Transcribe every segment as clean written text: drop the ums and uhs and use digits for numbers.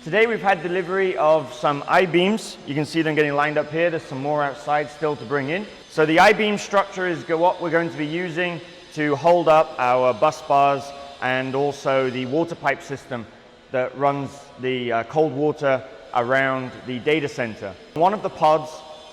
Today we've had delivery of some I-beams. You can see them getting lined up here. There's some more outside still to bring in. So the I-beam structure is what we're going to be using to hold up our bus bars and also the water pipe system that runs the cold water around the data center. In one of the pods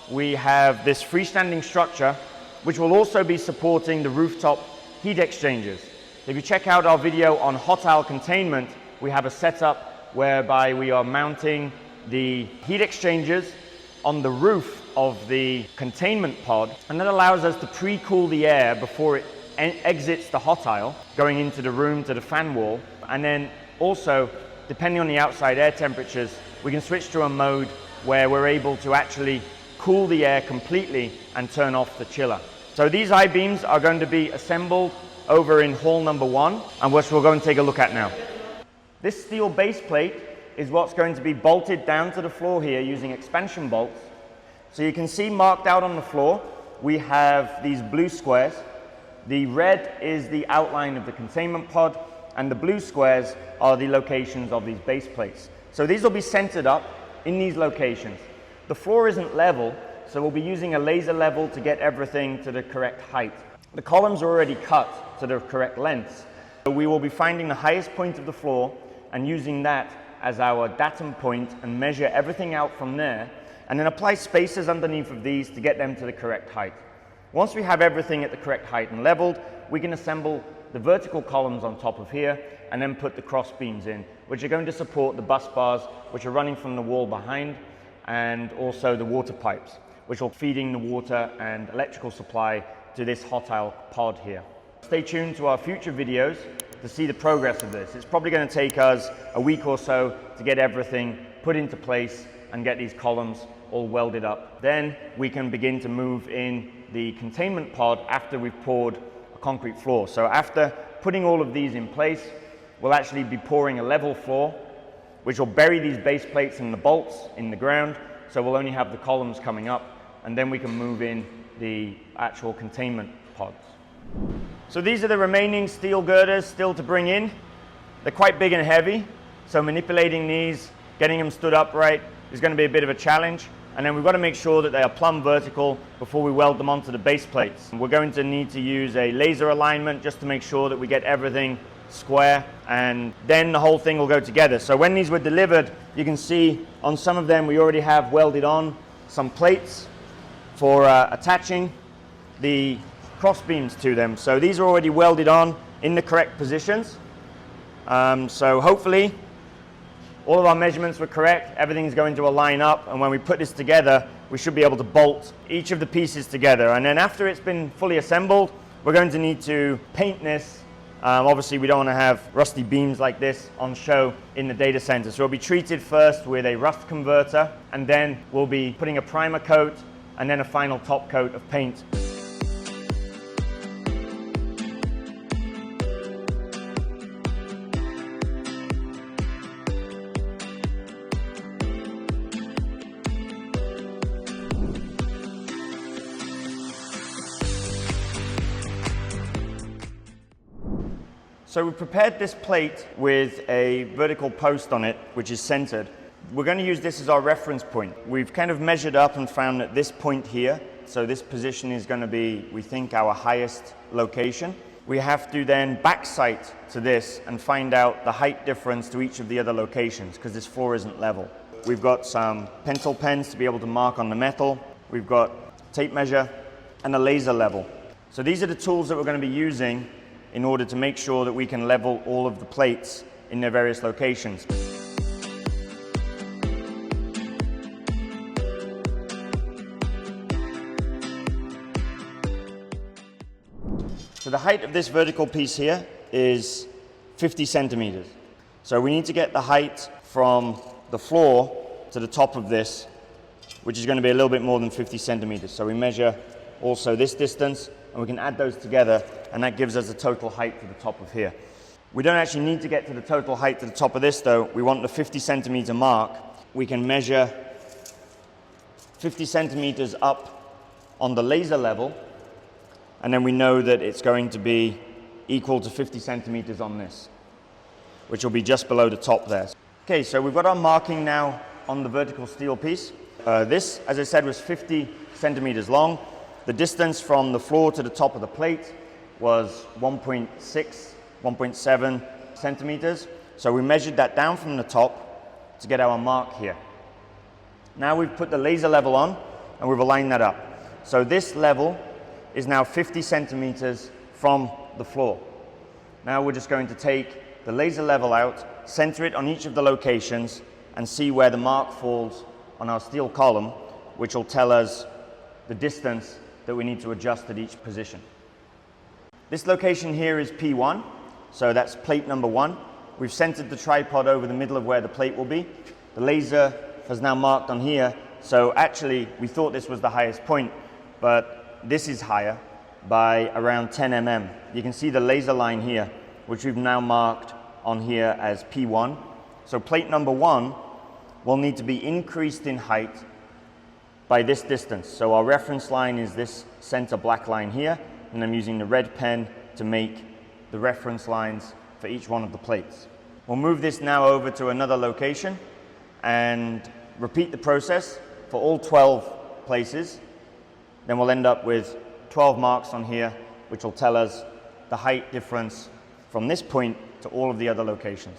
we have this freestanding structure which will also be supporting the rooftop heat exchangers. If you check out our video on hot aisle containment, we have a setup whereby we are mounting the heat exchangers on the roof of the containment pod, and that allows us to pre-cool the air before it exits the hot aisle, going into the room to the fan wall. And then also, depending on the outside air temperatures, we can switch to a mode where we're able to actually cool the air completely and turn off the chiller. So these I-beams are going to be assembled over in hall number 1, and which we'll go and take a look at now. This steel base plate is what's going to be bolted down to the floor here using expansion bolts. So you can see marked out on the floor, we have these blue squares. The red is the outline of the containment pod, and the blue squares are the locations of these base plates. So these will be centered up in these locations. The floor isn't level, so we'll be using a laser level to get everything to the correct height. The columns are already cut to the correct lengths. So we will be finding the highest point of the floor and using that as our datum point and measure everything out from there, and then apply spacers underneath of these to get them to the correct height. Once we have everything at the correct height and leveled, we can assemble the vertical columns on top of here and then put the cross beams in, which are going to support the bus bars which are running from the wall behind, and also the water pipes which will feeding the water and electrical supply to this hot aisle pod here. Stay tuned to our future videos to see the progress of this. It's probably going to take us a week or so to get everything put into place and get these columns all welded up. Then we can begin to move in the containment pod after we've poured a concrete floor. So after putting all of these in place, we'll actually be pouring a level floor, which will bury these base plates and the bolts in the ground. So we'll only have the columns coming up, and then we can move in the actual containment pods. So these are the remaining steel girders still to bring in. They're quite big and heavy, so manipulating these, getting them stood upright is going to be a bit of a challenge. And then we've got to make sure that they are plumb vertical before we weld them onto the base plates. We're going to need to use a laser alignment just to make sure that we get everything square, and then the whole thing will go together. So when these were delivered, you can see on some of them we already have welded on some plates for attaching the cross beams to them. So these are already welded on in the correct positions. So hopefully all of our measurements were correct, everything's going to align up, and when we put this together we should be able to bolt each of the pieces together. And then after it's been fully assembled, we're going to need to paint this. Obviously we don't want to have rusty beams like this on show in the data center, so it'll be treated first with a rust converter, and then we'll be putting a primer coat and then a final top coat of paint. So we've prepared this plate with a vertical post on it, which is centered. We're going to use this as our reference point. We've kind of measured up and found that this point here, so this position is going to be, we think, our highest location. We have to then backsite to this and find out the height difference to each of the other locations, because this floor isn't level. We've got some pencil pens to be able to mark on the metal. We've got tape measure and a laser level. So these are the tools that we're going to be using in order to make sure that we can level all of the plates in their various locations. So the height of this vertical piece here is 50 centimeters. So we need to get the height from the floor to the top of this, which is going to be a little bit more than 50 centimeters. So we measure also this distance, and we can add those together, and that gives us the total height to the top of here. We don't actually need to get to the total height to the top of this though. We want the 50 centimeter mark. We can measure 50 centimeters up on the laser level, and then we know that it's going to be equal to 50 centimeters on this, which will be just below the top there. Okay, so we've got our marking now on the vertical steel piece. This, as I said, was 50 centimeters long. The distance from the floor to the top of the plate was 1.6, 1.7 centimeters. So we measured that down from the top to get our mark here. Now we've put the laser level on and we've aligned that up. So this level is now 50 centimeters from the floor. Now we're just going to take the laser level out, center it on each of the locations, and see where the mark falls on our steel column, which will tell us the distance that we need to adjust at each position. This location here is P1, so that's plate number 1. We've centered the tripod over the middle of where the plate will be. The laser has now marked on here, so actually we thought this was the highest point, but this is higher by around 10 mm. You can see the laser line here, which we've now marked on here as P1. So plate number 1 will need to be increased in height by this distance. So our reference line is this center black line here, and I'm using the red pen to make the reference lines for each one of the plates. We'll move this now over to another location and repeat the process for all 12 places. Then we'll end up with 12 marks on here, which will tell us the height difference from this point to all of the other locations.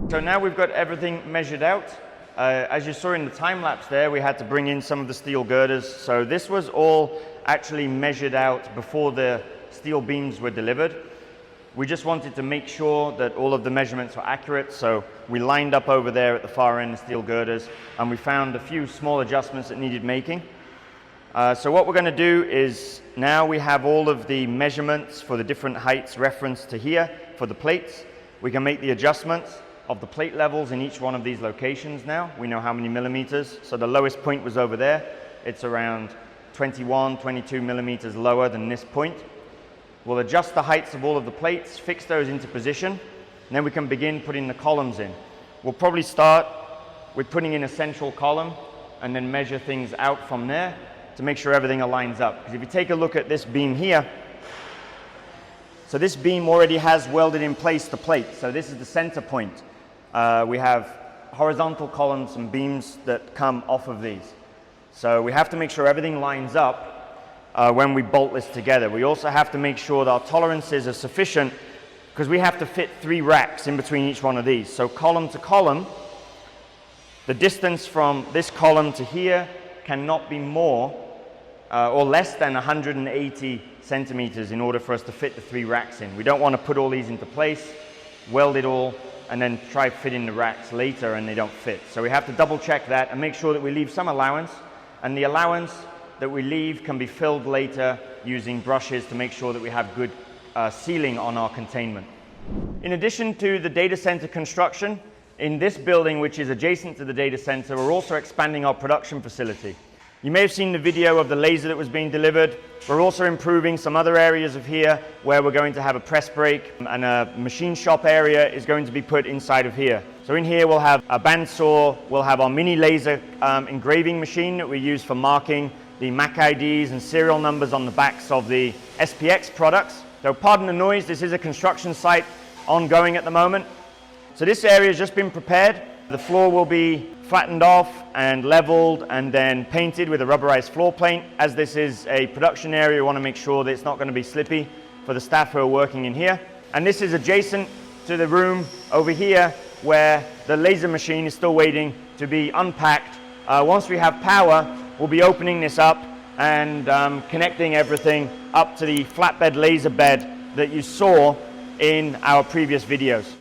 So now we've got everything measured out. As you saw in the time lapse there, we had to bring in some of the steel girders. So this was all actually measured out before the steel beams were delivered. We just wanted to make sure that all of the measurements were accurate. So we lined up over there at the far end the steel girders, and we found a few small adjustments that needed making. So what we're going to do is now we have all of the measurements for the different heights referenced to here for the plates. We can make the adjustments of the plate levels in each one of these locations now. We know how many millimeters. So the lowest point was over there. It's around 21, 22 millimeters lower than this point. We'll adjust the heights of all of the plates, fix those into position, and then we can begin putting the columns in. We'll probably start with putting in a central column and then measure things out from there to make sure everything aligns up. Because if you take a look at this beam here, so this beam already has welded in place the plate. So this is the center point. We have horizontal columns and beams that come off of these. So we have to make sure everything lines up when we bolt this together. We also have to make sure that our tolerances are sufficient, because we have to fit 3 racks in between each one of these. So column to column, the distance from this column to here cannot be more or less than 180 centimeters in order for us to fit the 3 racks in. We don't want to put all these into place, weld it all, and then try fitting the racks later and they don't fit. So we have to double check that and make sure that we leave some allowance, and the allowance that we leave can be filled later using brushes to make sure that we have good sealing on our containment. In addition to the data center construction, in this building, which is adjacent to the data center, we're also expanding our production facility. You may have seen the video of the laser that was being delivered. We're also improving some other areas of here where we're going to have a press brake, and a machine shop area is going to be put inside of here. So in here we'll have a bandsaw, we'll have our mini laser engraving machine that we use for marking the MAC IDs and serial numbers on the backs of the SPX products. So pardon the noise, this is a construction site ongoing at the moment. So this area has just been prepared. The floor will be flattened off and leveled and then painted with a rubberized floor paint. As this is a production area, we want to make sure that it's not going to be slippy for the staff who are working in here. And this is adjacent to the room over here where the laser machine is still waiting to be unpacked. Once we have power, we'll be opening this up and connecting everything up to the flatbed laser bed that you saw in our previous videos.